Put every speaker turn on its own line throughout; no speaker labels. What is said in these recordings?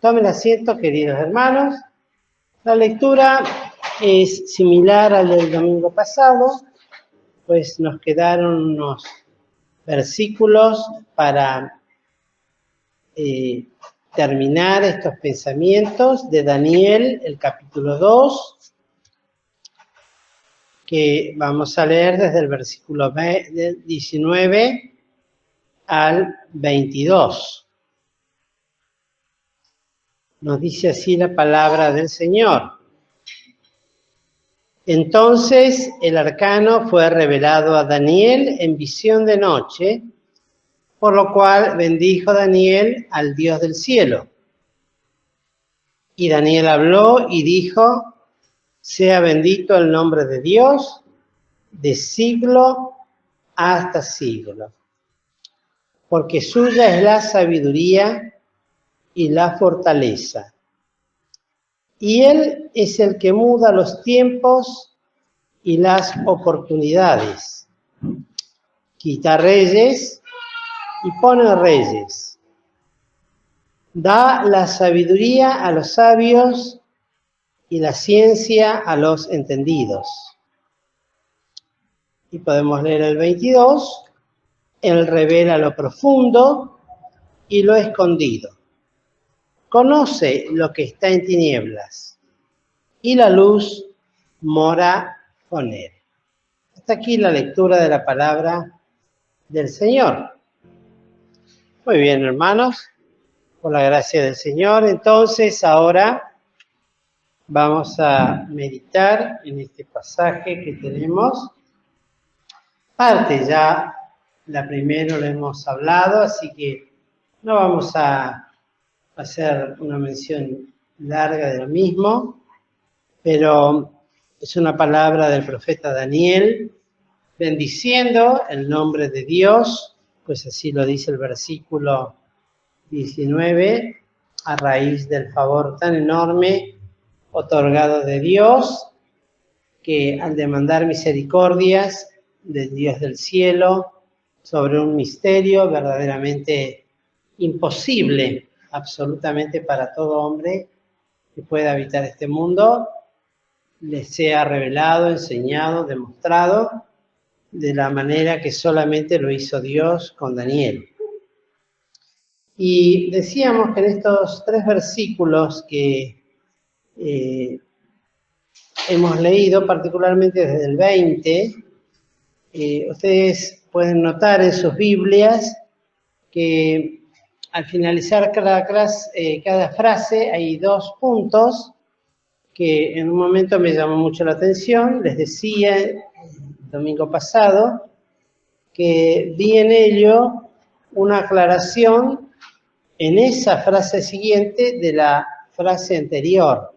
Tomen asiento, queridos hermanos. La lectura es similar al del domingo pasado, pues nos quedaron unos versículos para terminar estos pensamientos de Daniel, el capítulo 2, que vamos a leer desde el versículo 19 al 22. Nos dice así la palabra del Señor. Entonces el arcano fue revelado a Daniel en visión de noche, por lo cual bendijo Daniel al Dios del cielo. Y Daniel habló y dijo: sea bendito el nombre de Dios de siglo hasta siglo, porque suya es la sabiduría y la fortaleza. Y Él es el que muda los tiempos y las oportunidades. Quita reyes y pone reyes. Da la sabiduría a los sabios y la ciencia a los entendidos. Y podemos leer el 22. Él revela lo profundo y lo escondido. Conoce lo que está en tinieblas, y la luz mora con él. Hasta aquí la lectura de la palabra del Señor. Muy bien, hermanos, por la gracia del Señor. Entonces, ahora vamos a meditar en este pasaje que tenemos. Parte ya, la primera lo hemos hablado, así que no vamos a hacer una mención larga de lo mismo, pero es una palabra del profeta Daniel, bendiciendo el nombre de Dios, pues así lo dice el versículo 19, a raíz del favor tan enorme otorgado de Dios, que al demandar misericordias del Dios del cielo sobre un misterio verdaderamente imposible absolutamente para todo hombre que pueda habitar este mundo, les sea revelado, enseñado, demostrado de la manera que solamente lo hizo Dios con Daniel. Y decíamos que en estos 3 versículos que hemos leído, particularmente desde el 20, ustedes pueden notar en sus Biblias que al finalizar cada frase hay 2 puntos que en un momento me llamó mucho la atención. Les decía el domingo pasado que vi en ello una aclaración en esa frase siguiente de la frase anterior,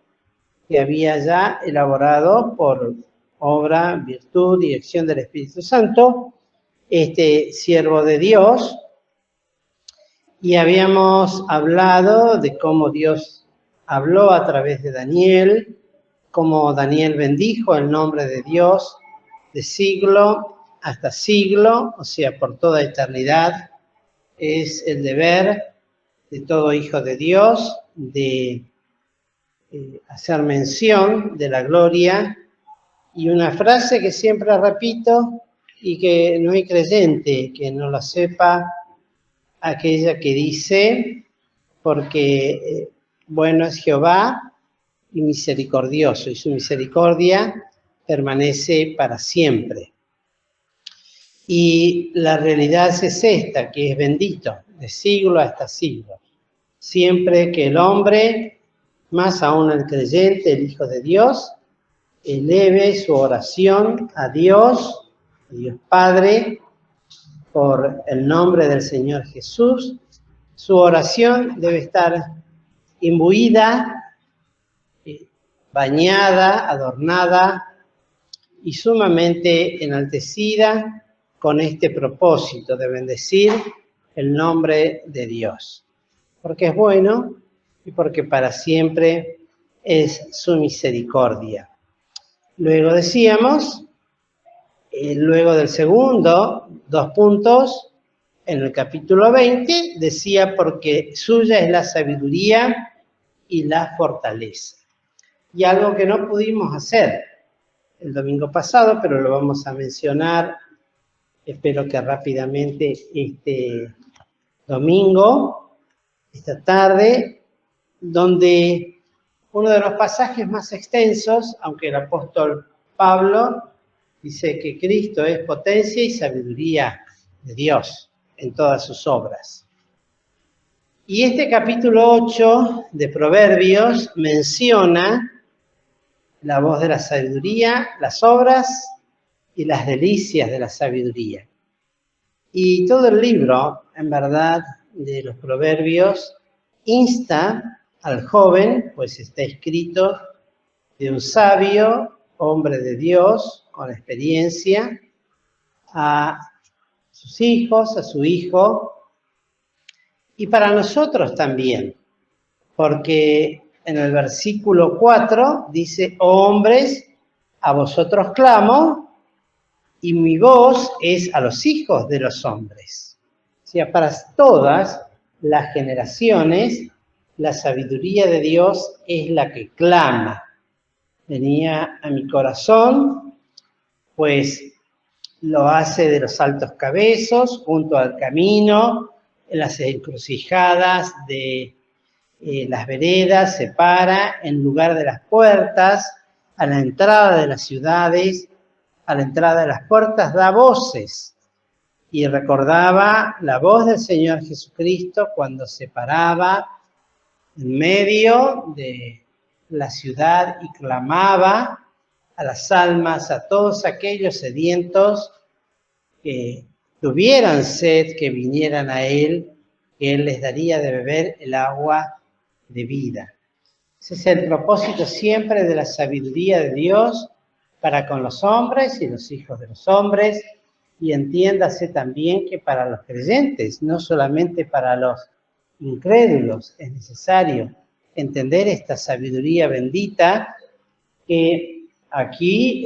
que había ya elaborado por obra, virtud y acción del Espíritu Santo, este siervo de Dios. Y habíamos hablado de cómo Dios habló a través de Daniel, cómo Daniel bendijo el nombre de Dios de siglo hasta siglo, o sea, por toda eternidad. Es el deber de todo hijo de Dios de hacer mención de la gloria. Y una frase que siempre repito y que no hay creyente que no la sepa, aquella que dice: porque bueno es Jehová y misericordioso, y su misericordia permanece para siempre. Y la realidad es esta, que es bendito, de siglo hasta siglo. Siempre que el hombre, más aún el creyente, el Hijo de Dios, eleve su oración a Dios Padre, por el nombre del Señor Jesús, su oración debe estar imbuida, bañada, adornada y sumamente enaltecida con este propósito de bendecir el nombre de Dios, porque es bueno y porque para siempre es su misericordia. Luego decíamos, luego del segundo, 2 puntos, en el capítulo 20, decía: porque suya es la sabiduría y la fortaleza. Y algo que no pudimos hacer el domingo pasado, pero lo vamos a mencionar, espero que rápidamente este domingo, esta tarde, donde uno de los pasajes más extensos, aunque el apóstol Pablo dice que Cristo es potencia y sabiduría de Dios en todas sus obras. Y este capítulo 8 de Proverbios menciona la voz de la sabiduría, las obras y las delicias de la sabiduría. Y todo el libro, en verdad, de los Proverbios insta al joven, pues está escrito de un sabio, hombre de Dios, con experiencia, a sus hijos, a su hijo, y para nosotros también, porque en el versículo 4 dice, oh hombres, a vosotros clamo, y mi voz es a los hijos de los hombres. O sea, para todas las generaciones, la sabiduría de Dios es la que clama. Venía a mi corazón, pues lo hace de los altos cabezos, junto al camino, en las encrucijadas de las veredas, se para en lugar de las puertas, a la entrada de las ciudades, a la entrada de las puertas da voces. Y recordaba la voz del Señor Jesucristo cuando se paraba en medio de la ciudad y clamaba a las almas, a todos aquellos sedientos que tuvieran sed, que vinieran a Él, que Él les daría de beber el agua de vida. Ese es el propósito siempre de la sabiduría de Dios para con los hombres y los hijos de los hombres, y entiéndase también que para los creyentes, no solamente para los incrédulos, es necesario entender esta sabiduría bendita que aquí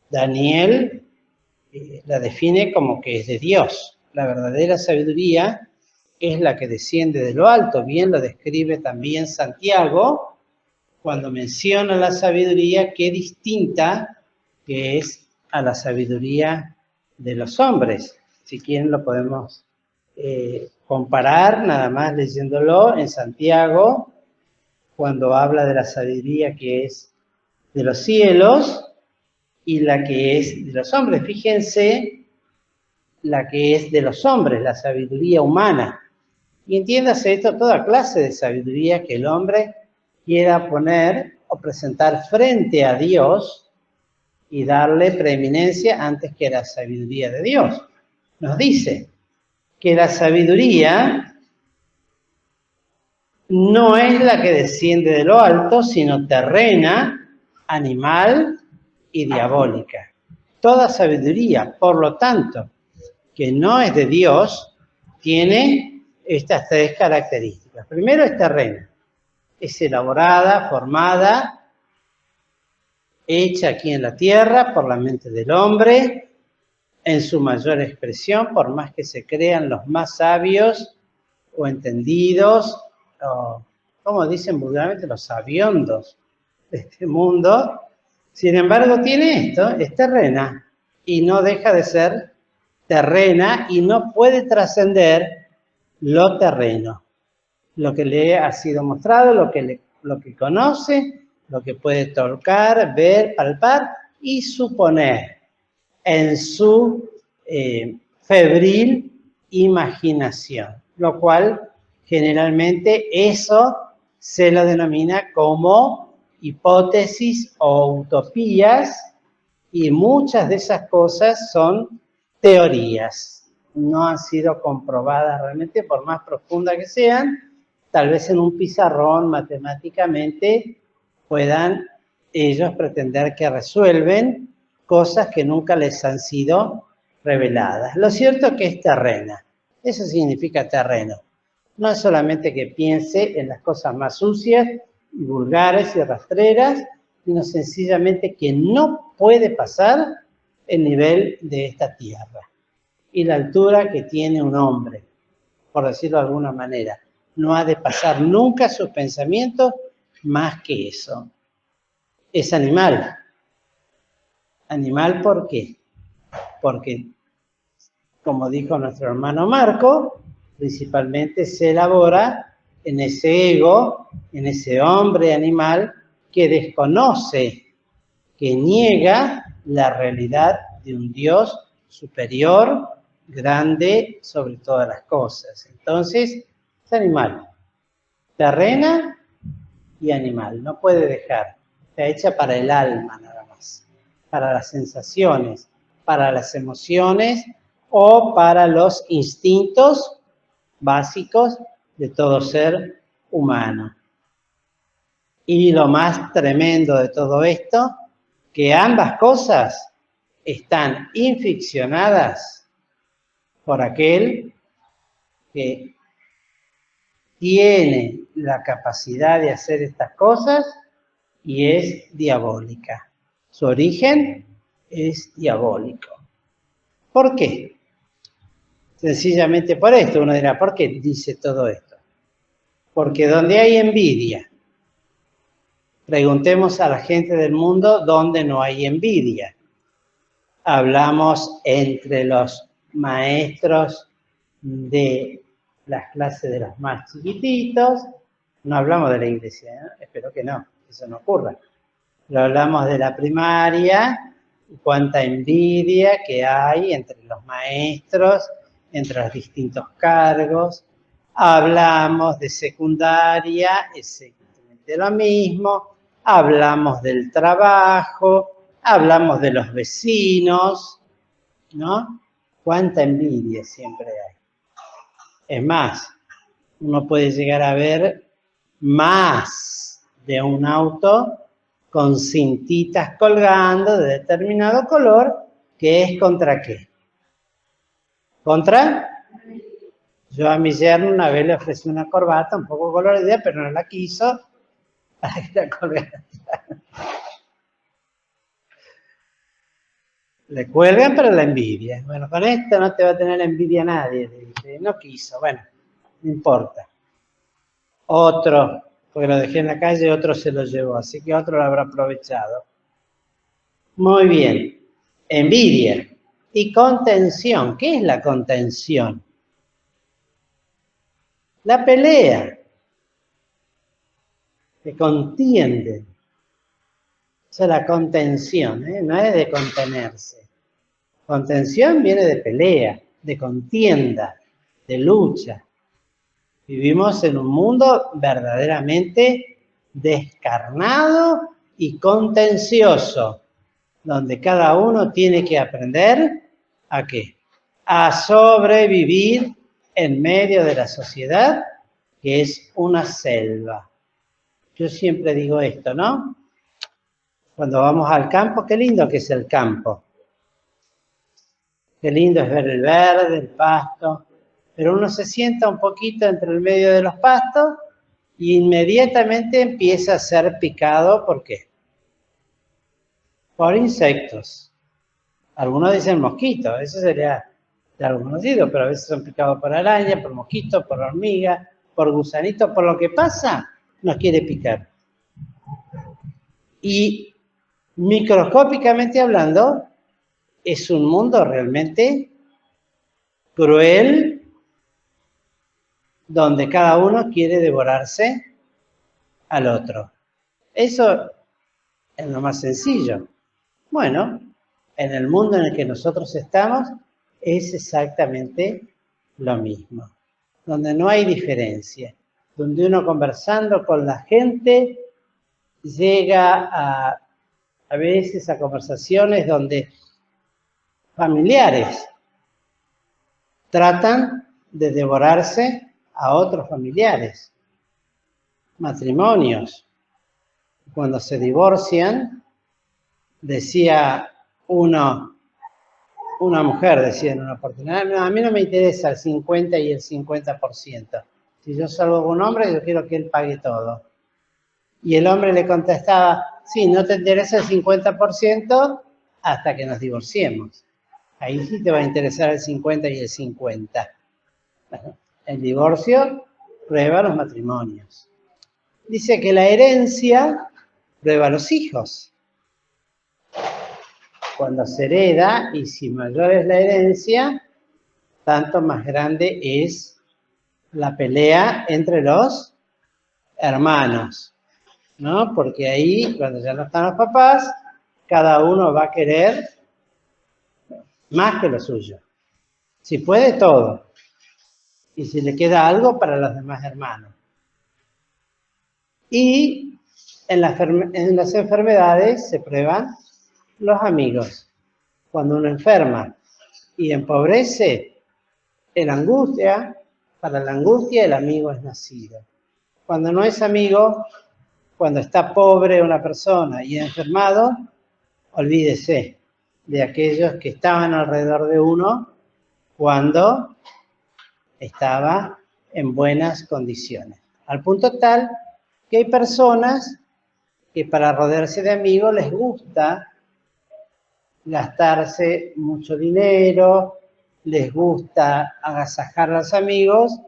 Daniel la define como que es de Dios. La verdadera sabiduría es la que desciende de lo alto. Bien lo describe también Santiago cuando menciona la sabiduría, qué distinta que es a la sabiduría de los hombres. Si quieren lo podemos comparar, nada más leyéndolo en Santiago, cuando habla de la sabiduría que es de los cielos y la que es de los hombres. Fíjense la que es de los hombres, la sabiduría humana. Y entiéndase esto, toda clase de sabiduría que el hombre quiera poner o presentar frente a Dios y darle preeminencia antes que la sabiduría de Dios. Nos dice que la sabiduría no es la que desciende de lo alto, sino terrena, animal y diabólica. Toda sabiduría, por lo tanto, que no es de Dios, tiene estas tres características. Primero es terrena, es elaborada, formada, hecha aquí en la tierra por la mente del hombre, en su mayor expresión, por más que se crean los más sabios o entendidos, o como dicen vulgarmente, los sabiondos de este mundo. Sin embargo, tiene esto, es terrena, y no deja de ser terrena y no puede trascender lo terreno, lo que le ha sido mostrado, lo que conoce, lo que puede tocar, ver, palpar y suponer en su febril imaginación, lo cual generalmente eso se lo denomina como hipótesis o utopías, y muchas de esas cosas son teorías, no han sido comprobadas realmente, por más profundas que sean. Tal vez en un pizarrón matemáticamente puedan ellos pretender que resuelven cosas que nunca les han sido reveladas. Lo cierto es que es terrena, eso significa terreno. No es solamente que piense en las cosas más sucias y vulgares y rastreras, sino sencillamente que no puede pasar el nivel de esta tierra y la altura que tiene un hombre, por decirlo de alguna manera. no ha de pasar nunca sus pensamientos más que eso. Es animal. ¿Animal por qué? Porque, como dijo nuestro hermano Marco, principalmente se elabora en ese ego, en ese hombre animal que desconoce, que niega la realidad de un Dios superior, grande sobre todas las cosas. Entonces, es animal, terrena y animal, no puede dejar, está hecha para el alma nada más, para las sensaciones, para las emociones o para los instintos básicos de todo ser humano. Y lo más tremendo de todo esto, que ambas cosas están inficcionadas por aquel que tiene la capacidad de hacer estas cosas y es diabólica. Su origen es diabólico. ¿Por qué? Sencillamente por esto. Uno dirá, ¿por qué dice todo esto? Porque donde hay envidia, preguntemos a la gente del mundo dónde no hay envidia. Hablamos entre los maestros de las clases de los más chiquititos, no hablamos de la iglesia, ¿eh? Espero que no, eso no ocurra. Pero hablamos de la primaria, cuánta envidia que hay entre los maestros, entre los distintos cargos. Hablamos de secundaria, exactamente lo mismo. Hablamos del trabajo, hablamos de los vecinos, ¿no? Cuánta envidia siempre hay. Es más, uno puede llegar a ver más de un auto con cintitas colgando de determinado color, que es ¿contra qué? ¿Contra? Yo a mi yerno una vez le ofrecí una corbata un poco colorida, pero no la quiso para que la colgara. Le cuelgan para la envidia. Bueno, con esto no te va a tener envidia nadie. No quiso, bueno, no importa. Otro, porque lo dejé en la calle, otro se lo llevó, así que otro lo habrá aprovechado. Muy bien. Envidia y contención. ¿Qué es la contención? La pelea. Se contienden. Esa es la contención, ¿eh? No es de contenerse. Contención viene de pelea, de contienda, de lucha. Vivimos en un mundo verdaderamente descarnado y contencioso, donde cada uno tiene que aprender ¿a qué? A sobrevivir en medio de la sociedad, que es una selva. Yo siempre digo esto, ¿no? Cuando vamos al campo, qué lindo que es el campo. Qué lindo es ver el verde, el pasto. Pero uno se sienta un poquito entre el medio de los pastos e inmediatamente empieza a ser picado. ¿Por qué? Por insectos. Algunos dicen mosquitos, eso sería de algo conocido, pero a veces son picados por araña, por mosquitos, por hormiga, por gusanitos, por lo que pasa, nos quiere picar. Y microscópicamente hablando, es un mundo realmente cruel, donde cada uno quiere devorarse al otro. Eso es lo más sencillo. Bueno, en el mundo en el que nosotros estamos es exactamente lo mismo, donde no hay diferencia, donde uno conversando con la gente llega a veces a conversaciones donde familiares tratan de devorarse a otros familiares, matrimonios. Cuando se divorcian, decía una mujer decía en una oportunidad, no, a mí no me interesa el 50 y el 50%. Si yo salgo con un hombre, yo quiero que él pague todo. Y el hombre le contestaba, sí, no te interesa el 50% hasta que nos divorciemos. Ahí sí te va a interesar el 50 y el 50. Bueno, el divorcio prueba los matrimonios. Dice que la herencia prueba los hijos. Cuando se hereda, y si mayor es la herencia, tanto más grande es la pelea entre los hermanos, ¿no? Porque ahí, cuando ya no están los papás, cada uno va a querer más que lo suyo. Si puede, todo. Y si le queda algo para los demás hermanos. Y en las enfermedades se prueban los amigos. Cuando uno enferma y empobrece, la angustia, para la angustia el amigo es nacido. Cuando no es amigo, cuando está pobre una persona y enfermado, olvídese de aquellos que estaban alrededor de uno cuando estaba en buenas condiciones. Al punto tal que hay personas que para rodearse de amigos les gusta gastarse mucho dinero, les gusta agasajar a los amigos,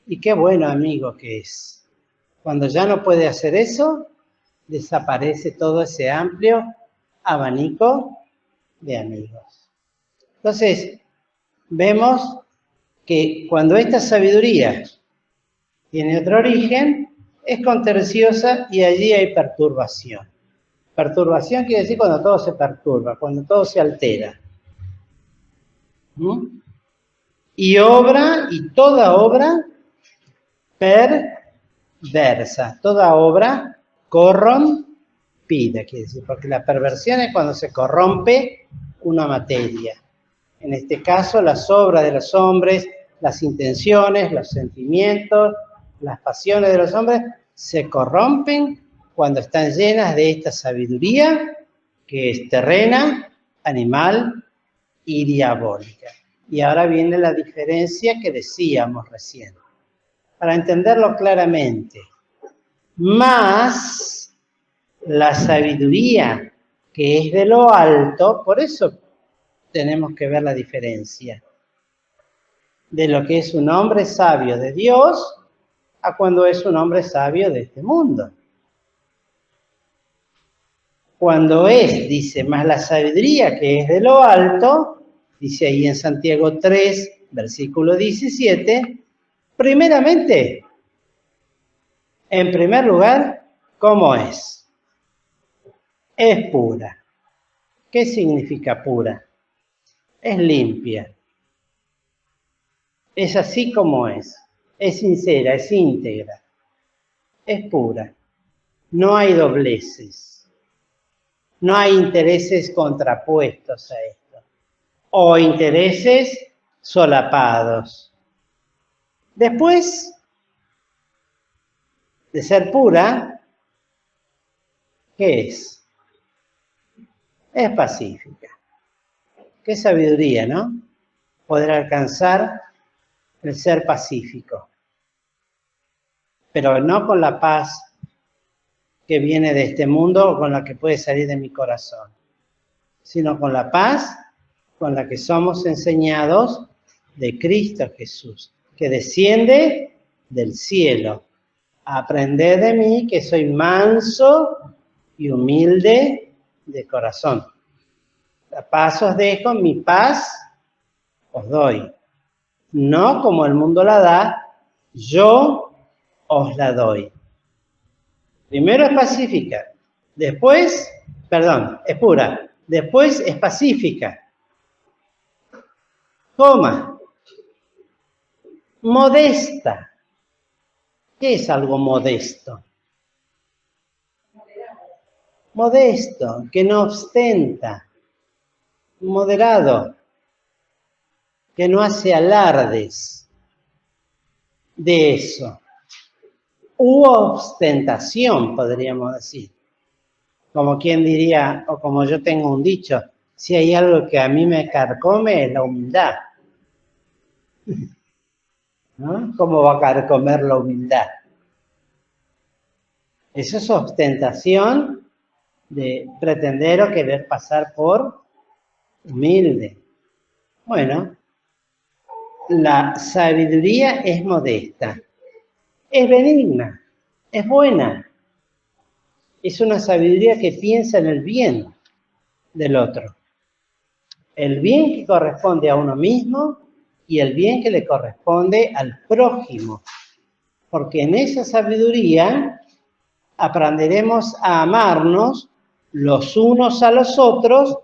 y qué bueno amigo que es. Cuando ya no puede hacer eso, desaparece todo ese amplio abanico de amigos. Entonces, vemos que cuando esta sabiduría tiene otro origen, es contenciosa y allí hay perturbación. Perturbación quiere decir cuando todo se perturba, cuando todo se altera. Y obra, y toda obra perversa, toda obra corrompida, quiere decir, porque la perversión es cuando se corrompe una materia. En este caso, las obras de los hombres, las intenciones, los sentimientos, las pasiones de los hombres se corrompen cuando están llenas de esta sabiduría que es terrena, animal y diabólica. Y ahora viene la diferencia que decíamos recién. Para entenderlo claramente, más la sabiduría que es de lo alto, por eso tenemos que ver la diferencia de lo que es un hombre sabio de Dios a cuando es un hombre sabio de este mundo. Cuando es, dice, más la sabiduría que es de lo alto, dice ahí en Santiago 3, versículo 17, primeramente, en primer lugar, ¿cómo es? Es pura. ¿Qué significa pura? Es limpia. Es así como es sincera, es íntegra, es pura. No hay dobleces, no hay intereses contrapuestos a esto, o intereses solapados. Después de ser pura, ¿qué es? Es pacífica. Qué sabiduría, ¿no? Poder alcanzar el ser pacífico, pero no con la paz que viene de este mundo o con la que puede salir de mi corazón, sino con la paz con la que somos enseñados de Cristo Jesús, que desciende del cielo. Aprended de mí que soy manso y humilde de corazón. La paz os dejo, mi paz os doy. No como el mundo la da, yo os la doy. Primero es pacífica, después, es pura, después es pacífica. Coma, modesta. ¿Qué es algo modesto? Modesto, que no ostenta, moderado, que no hace alardes de eso. U ostentación, podríamos decir. Como quien diría, o como yo tengo un dicho, si hay algo que a mí me carcome es la humildad. ¿No? ¿Cómo va a carcomer la humildad? Eso es ostentación de pretender o querer pasar por humilde. Bueno, la sabiduría es modesta. es benigna, es buena. Es una sabiduría que piensa en el bien del otro. El bien que corresponde a uno mismo y el bien que le corresponde al prójimo. Porque en esa sabiduría aprenderemos a amarnos los unos a los otros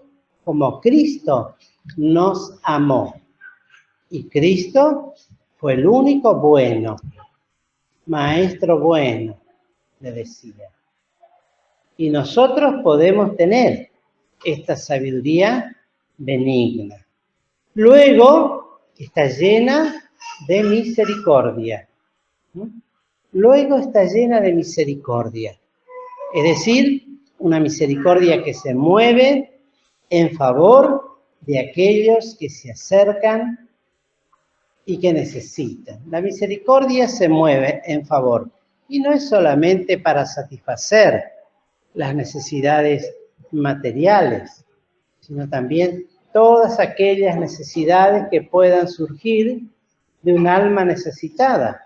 como Cristo nos amó. Y Cristo fue el único bueno, maestro bueno, le decía. Y nosotros podemos tener esta sabiduría benigna. Luego está llena de misericordia. Luego está llena de misericordia. Es decir, una misericordia que se mueve en favor de aquellos que se acercan y que necesitan. La misericordia se mueve en favor. Y no es solamente para satisfacer las necesidades materiales, sino también todas aquellas necesidades que puedan surgir de un alma necesitada,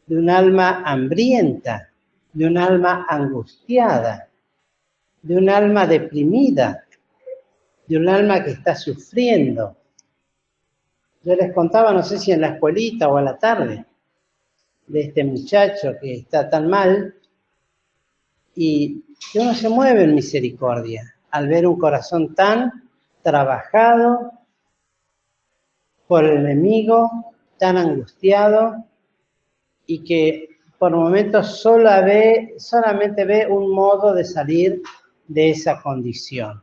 de un alma hambrienta, de un alma angustiada, de un alma deprimida, de un alma que está sufriendo. Yo les contaba, no sé si en la escuelita o a la tarde, de este muchacho que está tan mal y que uno se mueve en misericordia al ver un corazón tan trabajado por el enemigo, tan angustiado y que por momentos solamente ve un modo de salir de esa condición.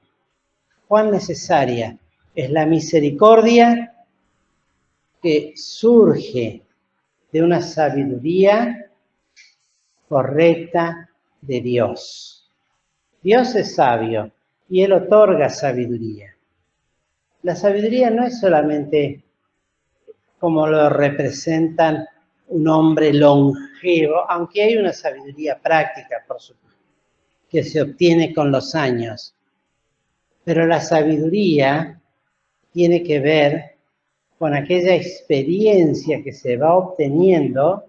Cuán necesaria es la misericordia que surge de una sabiduría correcta de Dios. Dios es sabio y Él otorga sabiduría. La sabiduría no es solamente como lo representan un hombre longevo, aunque hay una sabiduría práctica, por supuesto, que se obtiene con los años. Pero la sabiduría tiene que ver con aquella experiencia que se va obteniendo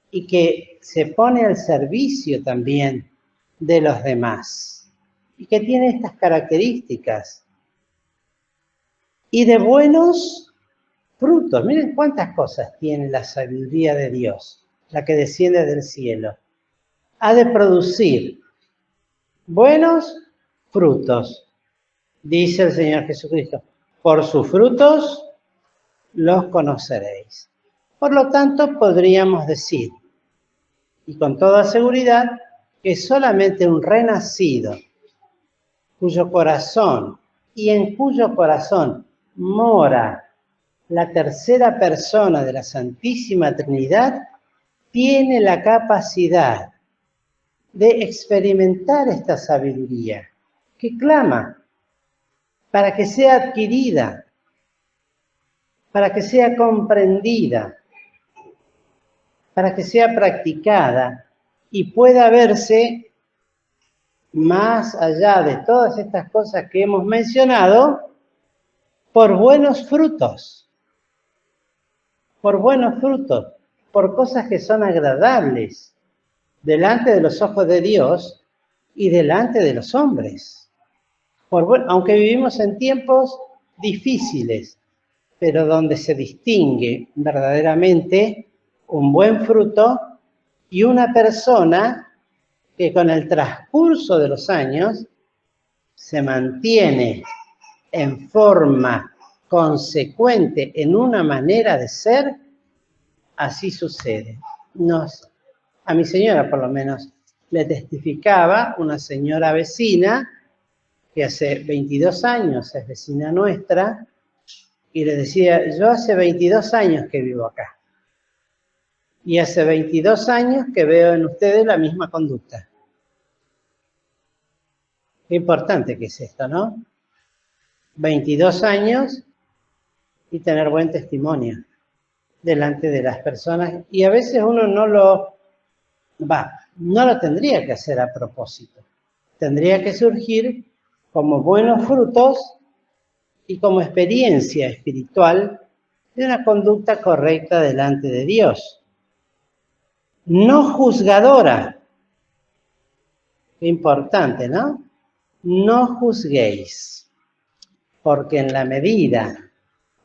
y que se pone al servicio también de los demás. Y que tiene estas características. Y de buenos frutos. Miren cuántas cosas tiene la sabiduría de Dios, la que desciende del cielo. Ha de producir buenos frutos, dice el Señor Jesucristo. Por sus frutos los conoceréis. Por lo tanto, podríamos decir, y con toda seguridad, que solamente un renacido, cuyo corazón y en cuyo corazón mora la tercera persona de la Santísima Trinidad, tiene la capacidad de experimentar esta sabiduría que clama para que sea adquirida, para que sea comprendida, para que sea practicada y pueda verse más allá de todas estas cosas que hemos mencionado por buenos frutos, por cosas que son agradables delante de los ojos de Dios y delante de los hombres. Aunque vivimos en tiempos difíciles, pero donde se distingue verdaderamente un buen fruto y una persona que con el transcurso de los años se mantiene en forma consecuente en una manera de ser, así sucede. A mi señora, por lo menos, le testificaba una señora vecina que hace 22 años es vecina nuestra, y le decía, yo hace 22 años que vivo acá. Y hace 22 años que veo en ustedes la misma conducta. Qué importante que es esto, ¿no? 22 años y tener buen testimonio delante de las personas. Y a veces uno no lo tendría que hacer a propósito. Tendría que surgir como buenos frutos y como experiencia espiritual de una conducta correcta delante de Dios. no juzgadora. Qué importante, ¿no? No juzguéis, porque en la medida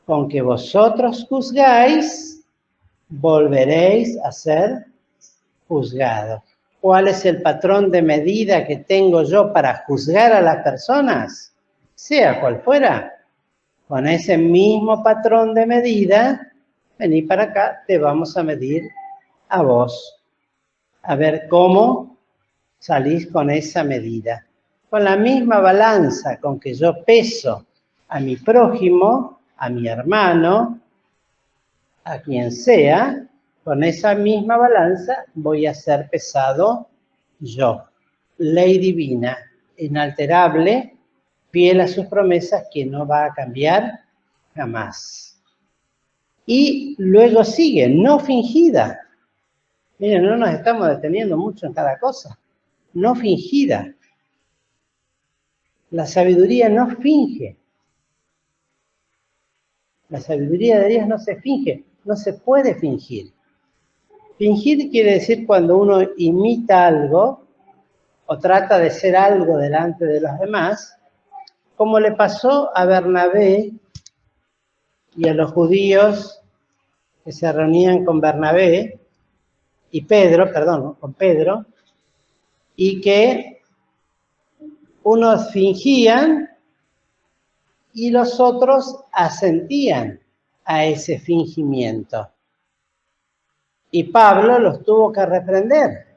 con que vosotros juzgáis, volveréis a ser juzgados. ¿Cuál es el patrón de medida que tengo yo para juzgar a las personas? Sea cual fuera. Con ese mismo patrón de medida, vení para acá, te vamos a medir a vos. A ver cómo salís con esa medida. Con la misma balanza con que yo peso a mi prójimo, a mi hermano, a quien sea, con esa misma balanza voy a ser pesado yo. Ley divina, inalterable, fiel a sus promesas, que no va a cambiar jamás. Y luego sigue, no fingida. Miren, no nos estamos deteniendo mucho en cada cosa. No fingida. La sabiduría no finge. La sabiduría de Dios no se finge, no se puede fingir. Fingir quiere decir cuando uno imita algo o trata de ser algo delante de los demás, como le pasó a Bernabé y a los judíos que se reunían con Bernabé y Pedro, perdón, con Pedro, y que unos fingían y los otros asentían a ese fingimiento. Y Pablo los tuvo que reprender,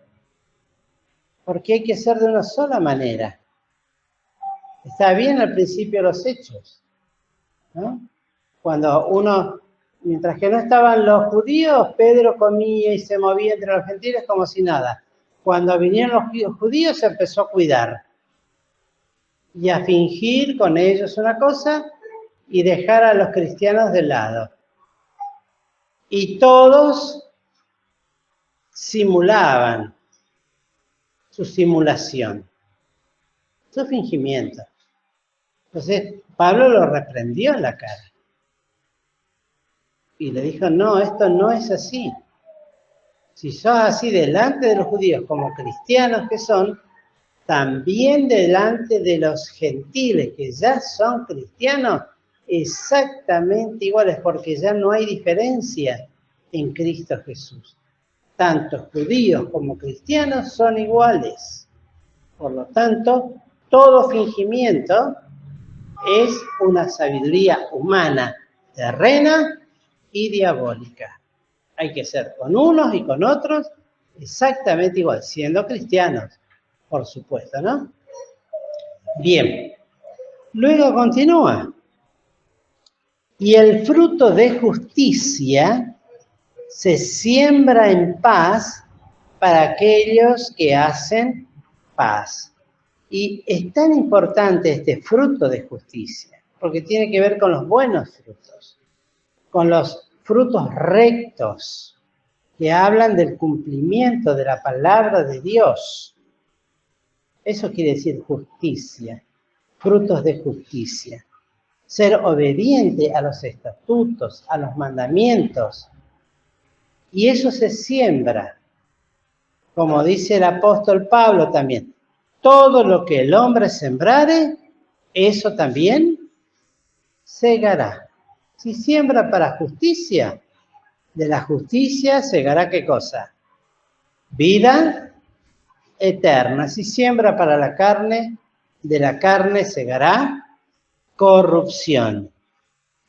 porque hay que ser de una sola manera. Está bien al principio los hechos, ¿no? Cuando uno, mientras que no estaban los judíos, Pedro comía y se movía entre los gentiles como si nada. Cuando vinieron los judíos se empezó a cuidar y a fingir con ellos una cosa y dejar a los cristianos de lado. Y todos simulaban su simulación, su fingimiento. Entonces Pablo lo reprendió en la cara y le dijo, no, esto no es así. Si sos así delante de los judíos como cristianos que son, también delante de los gentiles que ya son cristianos, exactamente iguales, porque ya no hay diferencia en Cristo Jesús. Tanto judíos como cristianos son iguales. Por lo tanto, todo fingimiento es una sabiduría humana, terrena y diabólica. Hay que ser con unos y con otros exactamente igual, siendo cristianos, por supuesto, ¿no? Bien, luego continúa. Y el fruto de justicia se siembra en paz para aquellos que hacen paz. Y es tan importante este fruto de justicia, porque tiene que ver con los buenos frutos, con los frutos rectos, que hablan del cumplimiento de la palabra de Dios. Eso quiere decir justicia, frutos de justicia. Ser obediente a los estatutos, a los mandamientos. Y eso se siembra, como dice el apóstol Pablo también. Todo lo que el hombre sembrare, eso también segará. Si siembra para justicia, de la justicia segará ¿qué cosa? Vida eterna. Si siembra para la carne, de la carne segará corrupción.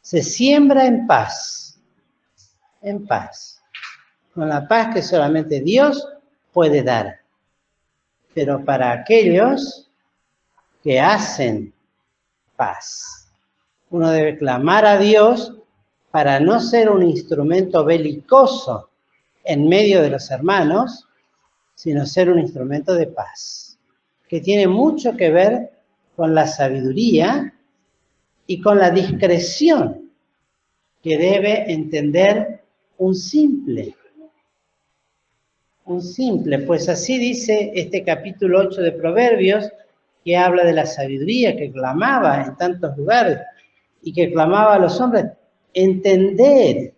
Se siembra en paz, con la paz que solamente Dios puede dar. Pero para aquellos que hacen paz, uno debe clamar a Dios para no ser un instrumento belicoso en medio de los hermanos, sino ser un instrumento de paz, que tiene mucho que ver con la sabiduría y con la discreción que debe entender un simple, pues así dice este capítulo 8 de Proverbios, que habla de la sabiduría que clamaba en tantos lugares y que clamaba a los hombres, entended,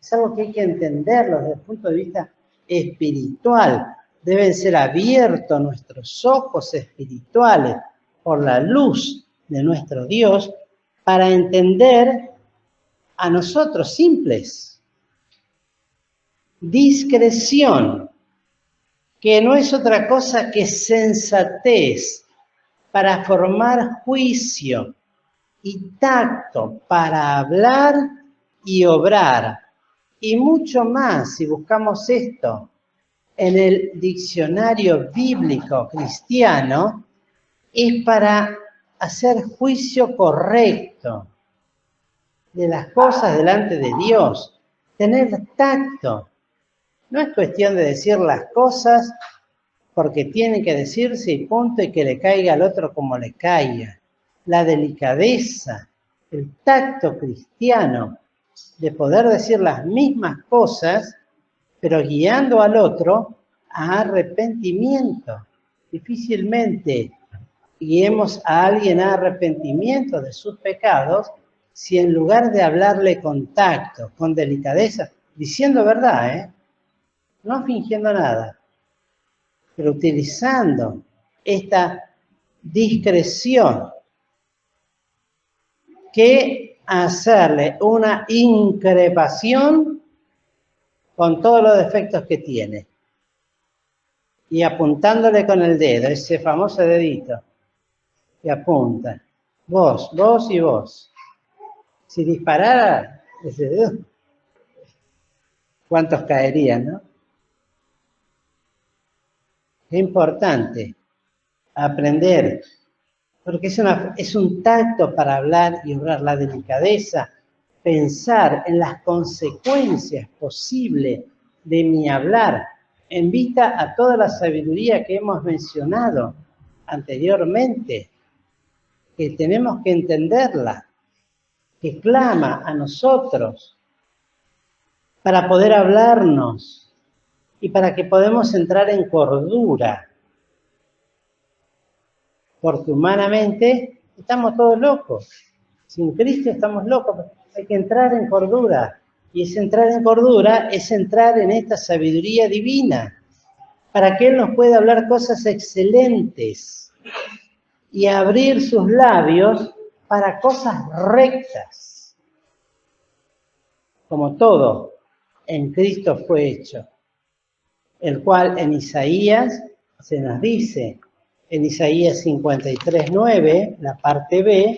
Es algo que hay que entenderlo desde el punto de vista espiritual. Deben ser abiertos nuestros ojos espirituales por la luz de nuestro Dios para entender a nosotros simples. Discreción, que no es otra cosa que sensatez para formar juicio y tacto para hablar y obrar. Y mucho más, si buscamos esto en el diccionario bíblico cristiano, es para hacer juicio correcto de las cosas delante de Dios, tener tacto. No es cuestión de decir las cosas porque tienen que decirse y punto, y que le caiga al otro como le caiga. La delicadeza, el tacto cristiano de poder decir las mismas cosas, pero guiando al otro a arrepentimiento. Difícilmente guiemos a alguien a arrepentimiento de sus pecados si en lugar de hablarle con tacto, con delicadeza, diciendo verdad, no fingiendo nada, pero utilizando esta discreción, que hacerle una increpación con todos los defectos que tiene y apuntándole con el dedo, ese famoso dedito que apunta, vos y vos. Si disparara ese dedo, ¿cuántos caerían, no? Es importante aprender, porque es un tacto para hablar y obrar, la delicadeza, pensar en las consecuencias posibles de mi hablar, en vista a toda la sabiduría que hemos mencionado anteriormente, que tenemos que entenderla, que clama a nosotros para poder hablarnos y para que podamos entrar en cordura. Porque humanamente estamos todos locos. Sin Cristo estamos locos. Hay que entrar en cordura. Y ese entrar en cordura es entrar en esta sabiduría divina, para que Él nos pueda hablar cosas excelentes y abrir sus labios para cosas rectas. Como todo en Cristo fue hecho, el cual en Isaías se nos dice, en Isaías 53:9, la parte B,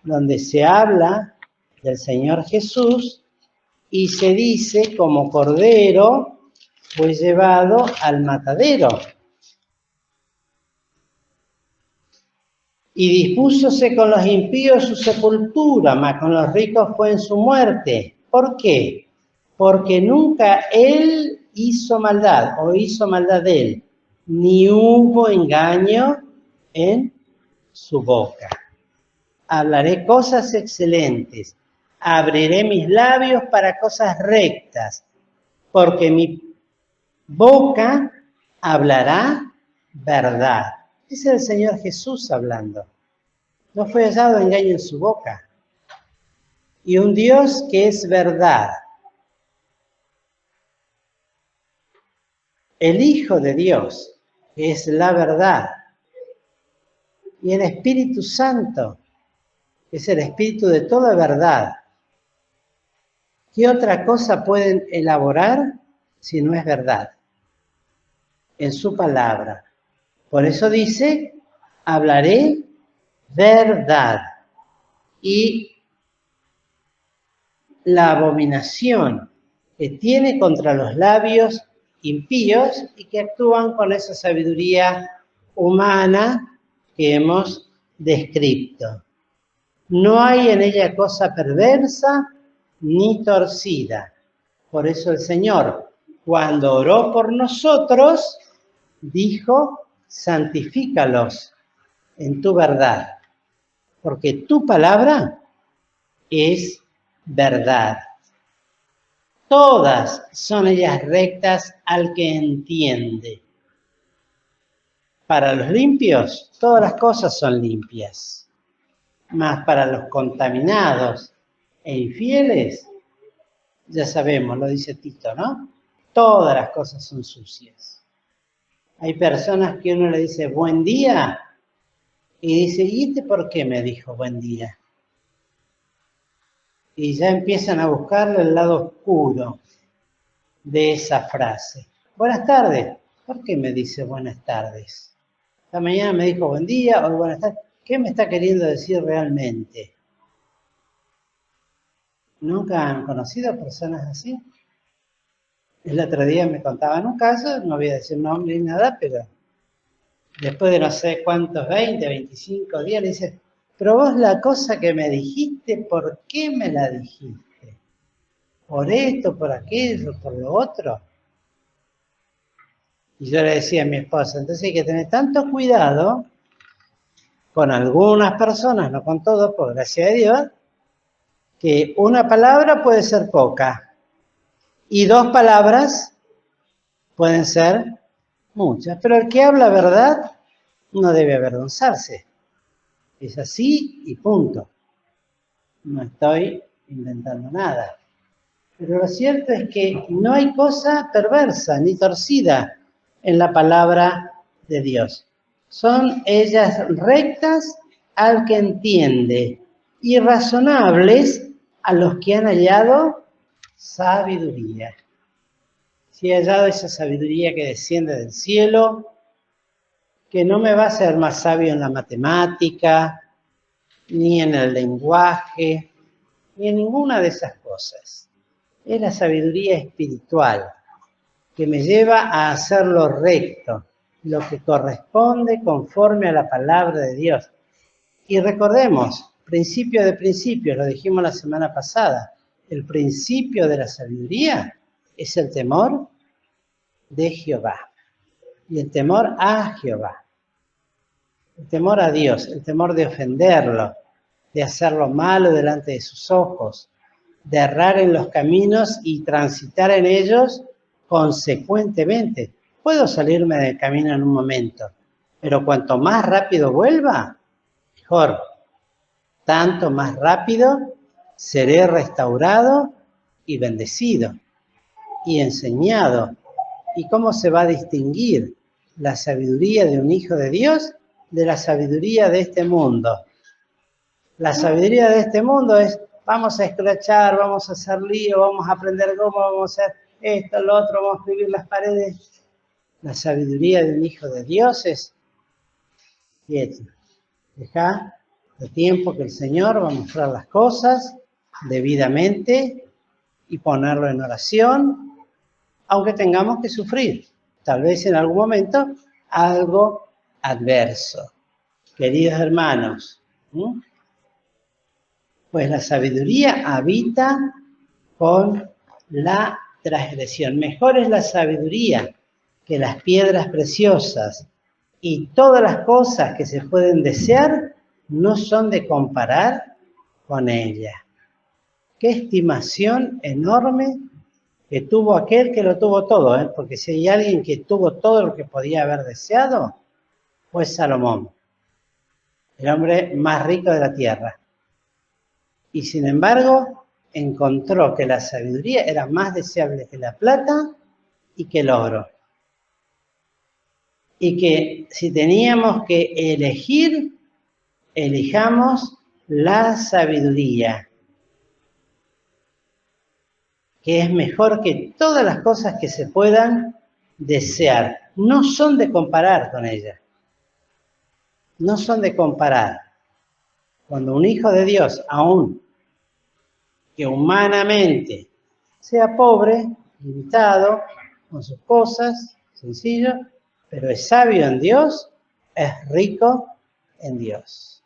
donde se habla del Señor Jesús y se dice, como cordero fue llevado al matadero. Y dispúsose con los impíos su sepultura, mas con los ricos fue en su muerte. ¿Por qué? Porque nunca él hizo maldad, o hizo maldad de él, ni hubo engaño en su boca. Hablaré cosas excelentes, abriré mis labios para cosas rectas, porque mi boca hablará verdad. Ese es el Señor Jesús hablando. No fue hallado engaño en su boca. Y un Dios que es verdad. El Hijo de Dios, que es la verdad. Y el Espíritu Santo, que es el Espíritu de toda verdad. ¿Qué otra cosa pueden elaborar si no es verdad? En su palabra. Por eso dice, hablaré verdad. Y la abominación que tiene contra los labios impíos y que actúan con esa sabiduría humana que hemos descrito. No hay en ella cosa perversa ni torcida. Por eso el Señor, cuando oró por nosotros, dijo, santifícalos en tu verdad, porque tu palabra es verdad. Todas son ellas rectas al que entiende. Para los limpios, todas las cosas son limpias. Mas para los contaminados e infieles, Ya sabemos, lo dice Tito, ¿no? Todas las cosas son sucias. Hay personas que uno le dice buen día y dice, ¿y este por qué me dijo buen día? Y ya empiezan a buscarle el lado oscuro de esa frase. Buenas tardes. ¿Por qué me dice buenas tardes? Esta mañana me dijo buen día, hoy buenas tardes. ¿Qué me está queriendo decir realmente? ¿Nunca han conocido personas así? El otro día me contaban un caso, no voy a decir nombre ni nada, pero después de no sé cuántos, 20, 25 días, le dice, pero vos la cosa que me dijiste, ¿por qué me la dijiste? ¿Por esto, por aquello, por lo otro? Y yo le decía a mi esposa, entonces hay que tener tanto cuidado con algunas personas, no con todos, por gracia de Dios, que una palabra puede ser poca y 2 palabras pueden ser muchas. Pero el que habla verdad no debe avergonzarse. Es así y punto. No estoy inventando nada. Pero lo cierto es que no hay cosa perversa ni torcida en la palabra de Dios. Son ellas rectas al que entiende y razonables a los que han hallado sabiduría. Si he hallado esa sabiduría que desciende del cielo, que no me va a hacer más sabio en la matemática, ni en el lenguaje, ni en ninguna de esas cosas. Es la sabiduría espiritual que me lleva a hacer lo recto, lo que corresponde conforme a la palabra de Dios. Y recordemos, principio de principios, lo dijimos la semana pasada, el principio de la sabiduría es el temor de Jehová y el temor a Jehová. El temor a Dios, el temor de ofenderlo, de hacer lo malo delante de sus ojos, de errar en los caminos y transitar en ellos consecuentemente. Puedo salirme del camino en un momento, pero cuanto más rápido vuelva, mejor. Tanto más rápido seré restaurado y bendecido y enseñado. ¿Y cómo se va a distinguir la sabiduría de un hijo de Dios de la sabiduría de este mundo? La sabiduría de este mundo es, vamos a escrachar, vamos a hacer lío, vamos a aprender cómo, vamos a hacer esto, lo otro, vamos a escribir las paredes. La sabiduría de un hijo de Dios es, quieto, deja el tiempo que el Señor va a mostrar las cosas debidamente y ponerlo en oración, aunque tengamos que sufrir, tal vez en algún momento, algo adverso. Queridos hermanos, pues la sabiduría habita con la transgresión. Mejor es la sabiduría que las piedras preciosas, y todas las cosas que se pueden desear no son de comparar con ella. Qué estimación enorme que tuvo aquel que lo tuvo todo, ¿eh? Porque si hay alguien que tuvo todo lo que podía haber deseado, fue Salomón, el hombre más rico de la tierra. Y sin embargo, encontró que la sabiduría era más deseable que la plata y que el oro. Y que si teníamos que elegir, elijamos la sabiduría, que es mejor que todas las cosas que se puedan desear. No son de comparar con ella. No son de comparar. Cuando un hijo de Dios, aún que humanamente sea pobre, limitado, con sus cosas, sencillo, pero es sabio en Dios, es rico en Dios.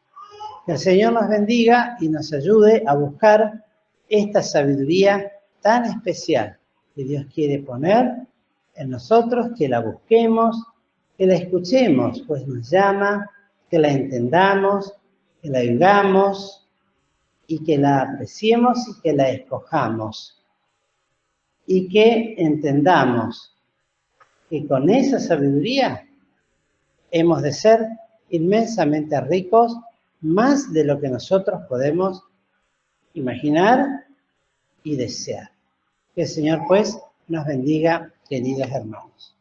Que el Señor nos bendiga y nos ayude a buscar esta sabiduría tan especial que Dios quiere poner en nosotros, que la busquemos, que la escuchemos, pues nos llama, que la entendamos, que la vivamos y que la apreciemos y que la escojamos. Y que entendamos que con esa sabiduría hemos de ser inmensamente ricos, más de lo que nosotros podemos imaginar y desear. Que el Señor, pues, nos bendiga, queridos hermanos.